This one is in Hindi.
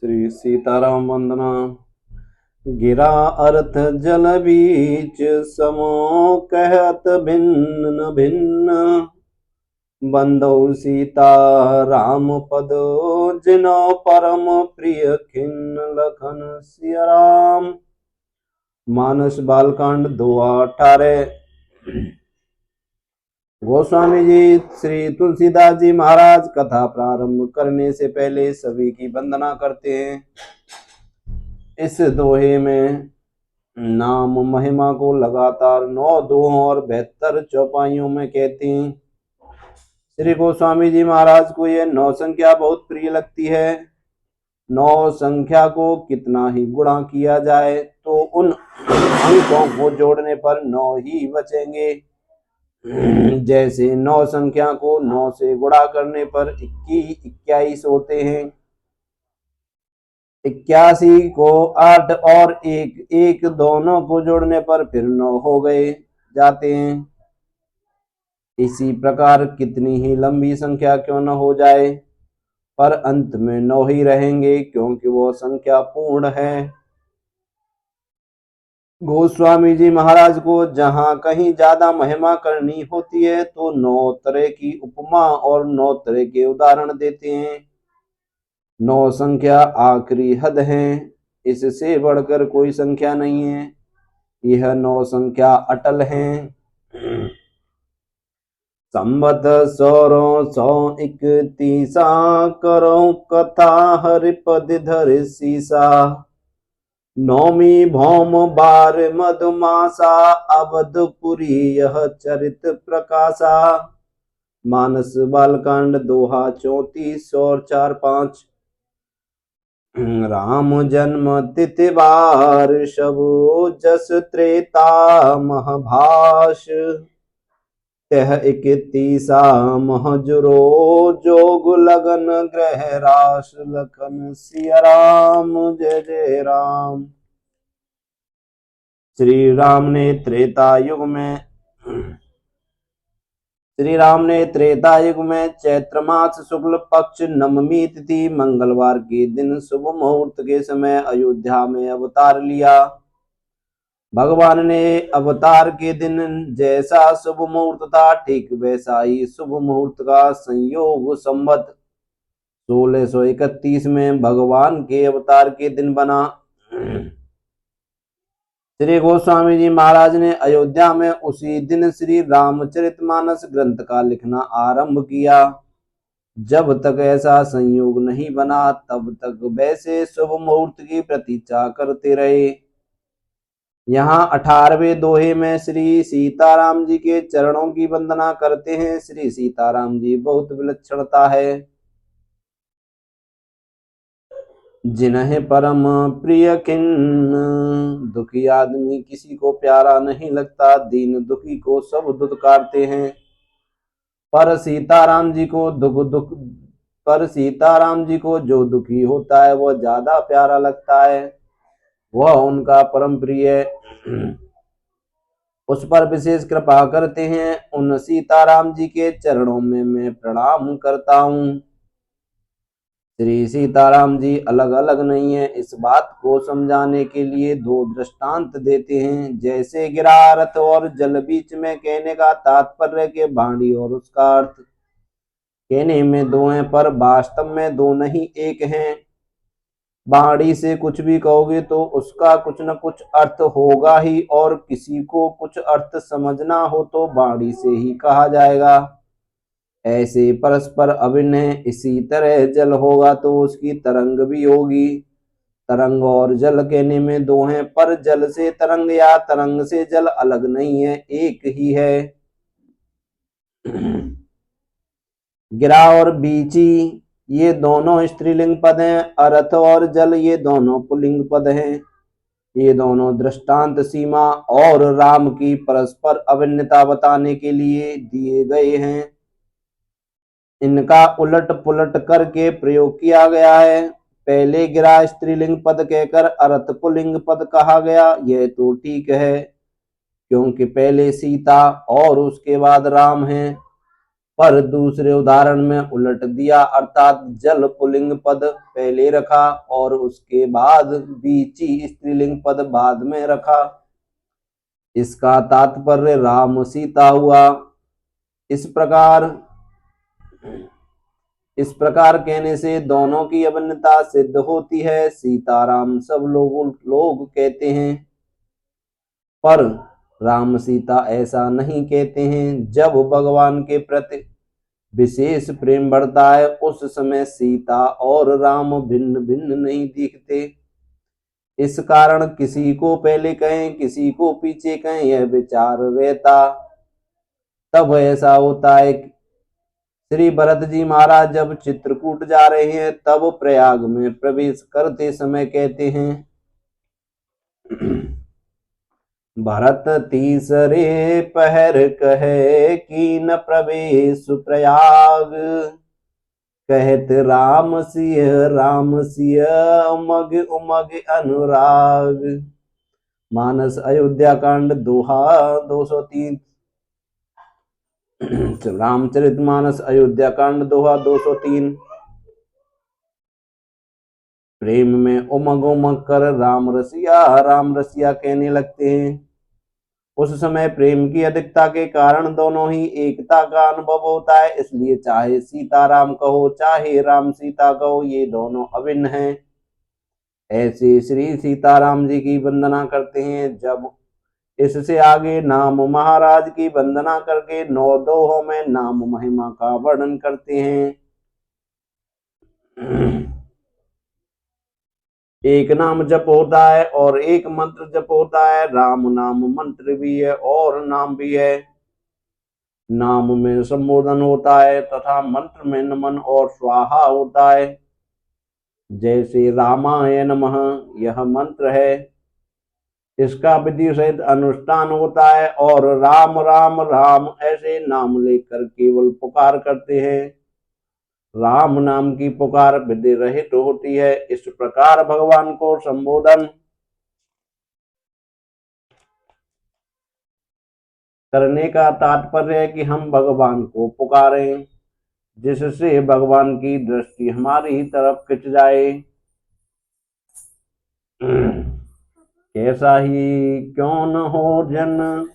श्री सीताराम वंदना। गिरा अर्थ जल बीच समो कहत भिन्न न भिन्न। बंदौ सीता राम पद जिनो परम प्रिय खिन्न लखन सिया राम। मानस बालकांड 2:18। गोस्वामी जी श्री तुलसीदास जी महाराज कथा प्रारंभ करने से पहले सभी की वंदना करते हैं। इस दोहे में नाम महिमा को लगातार 9 दोहों और 72 चौपाइयों में कहते हैं। श्री गोस्वामी जी महाराज को यह 9 संख्या बहुत प्रिय लगती है। 9 संख्या को कितना ही गुणा किया जाए तो उन अंकों को जोड़ने पर 9 ही बचेंगे। जैसे 9 संख्या को 9 से गुणा करने पर 21 होते हैं। 81 को 8 और 1 दोनों को जोड़ने पर फिर 9 हो गए जाते हैं। इसी प्रकार कितनी ही लंबी संख्या क्यों न हो जाए पर अंत में 9 ही रहेंगे, क्योंकि वो संख्या पूर्ण है। गोस्वामी जी महाराज को जहां कहीं ज्यादा महिमा करनी होती है तो 9 तरह की उपमा और 9 तरह के उदाहरण देते हैं। 9 संख्या आखिरी हद है, इससे बढ़कर कोई संख्या नहीं है। यह 9 संख्या अटल है। संबत 131 करो कथा हरिपद धर सीसा। नौमी भौम बार मधुमासा अवधपुरी यह चरित प्रकाशा। मानस बालकांड 2:34 और 4:5। राम जन्म तिथि बार शबु जस त्रेता महभाष। तह 31 महजुरो जोग लगन ग्रह रास लखन सिया राम। जय जय राम। श्री राम ने त्रेता युग में चैत्र मास शुक्ल पक्ष नवमी तिथि मंगलवार के दिन शुभ मुहूर्त के समय अयोध्या में अवतार लिया। भगवान ने अवतार के दिन जैसा शुभ मुहूर्त था ठीक वैसा ही शुभ मुहूर्त का संयोग संवत 1631 में भगवान के अवतार के दिन बना। श्री गोस्वामी जी महाराज ने अयोध्या में उसी दिन श्री रामचरितमानस ग्रंथ का लिखना आरंभ किया। जब तक ऐसा संयोग नहीं बना तब तक वैसे शुभ मुहूर्त की प्रतीक्षा करते रहे। यहाँ 18वें दोहे में श्री सीताराम जी के चरणों की वंदना करते हैं। श्री सीताराम जी बहुत विलक्षणता है। जिन्हें परम प्रिय खिन्न। दुखी आदमी किसी को प्यारा नहीं लगता। दीन दुखी को सब दुत्कारते हैं, पर सीताराम जी को जो दुखी होता है वह ज्यादा प्यारा लगता है। वह उनका परम प्रिय उस पर विशेष कृपा करते हैं। उन सीताराम जी के चरणों में मैं प्रणाम करता हूँ। श्री सीताराम जी अलग अलग नहीं है, इस बात को समझाने के लिए 2 दृष्टांत देते हैं। जैसे गिरा रथ और जल बीच में कहने का तात्पर्य के बाणी और उसका अर्थ कहने में 2 हैं पर वास्तव में 2 नहीं 1 हैं। बाणी से कुछ भी कहोगे तो उसका कुछ न कुछ अर्थ होगा ही, और किसी को कुछ अर्थ समझना हो तो बाणी से ही कहा जाएगा। ऐसे परस्पर अभिन्न है। इसी तरह जल होगा तो उसकी तरंग भी होगी। तरंग और जल कहने में 2 हैं पर जल से तरंग या तरंग से जल अलग नहीं है, एक ही है। गिरा और बीची ये दोनों स्त्रीलिंग पद हैं। अर्थ और जल ये दोनों पुल्लिंग पद हैं। ये दोनों दृष्टांत सीमा और राम की परस्पर अभिन्नता बताने के लिए दिए गए हैं। इनका उलट पुलट करके प्रयोग किया गया है। पहले गिरा स्त्रीलिंग पद कहकर अर्थ पुल्लिंग पद कहा गया। यह तो ठीक है, क्योंकि पहले सीता और उसके बाद राम है। पर दूसरे उदाहरण में उलट दिया, अर्थात जल पुल्लिंग पद पहले रखा और उसके बाद बीची स्त्रीलिंग पद बाद में रखा। इसका तात्पर्य राम सीता हुआ। इस प्रकार कहने से दोनों की अभिन्नता सिद्ध होती है। सीताराम सब लोग कहते हैं, पर राम सीता ऐसा नहीं कहते हैं। जब भगवान के प्रति विशेष प्रेम बढ़ता है उस समय सीता और राम भिन्न भिन्न नहीं दिखते। इस कारण किसी को पहले कहें किसी को पीछे कहें यह विचार रहता। तब ऐसा होता है। श्री भरत जी महाराज जब चित्रकूट जा रहे हैं तब प्रयाग में प्रवेश करते समय कहते हैं, भरत तीसरे पहर कहे कि न प्रवेश प्रयाग, कहत राम सिय उमग उमग अनुराग। मानस अयोध्या कांड दोहा 203। रामचरित मानस अयोध्या कांड दोहा 203। प्रेम में उमग उमग कर राम रसिया कहने लगते हैं। उस समय प्रेम की अधिकता के कारण दोनों ही एकता का अनुभव होता है। इसलिए चाहे सीताराम कहो चाहे राम सीता कहो ये दोनों अभिन्न हैं। ऐसे श्री सीताराम जी की वंदना करते हैं। जब इससे आगे नाम महाराज की वंदना करके 9 दोहों में नाम महिमा का वर्णन करते हैं। एक नाम जप होता है और एक मंत्र जप होता है। राम नाम मंत्र भी है और नाम भी है। नाम में संबोधन होता है तथा मंत्र में नमन और स्वाहा होता है। जैसे रामाय नमः यह मंत्र है, इसका विधि सहित अनुष्ठान होता है और राम राम राम ऐसे नाम लेकर केवल पुकार करते हैं। राम नाम की पुकार विधि रहित होती है। इस प्रकार भगवान को संबोधन करने का तात्पर्य है कि हम भगवान को पुकारें, जिससे भगवान की दृष्टि हमारी तरफ खिंच जाए। कैसा ही क्यों न हो जन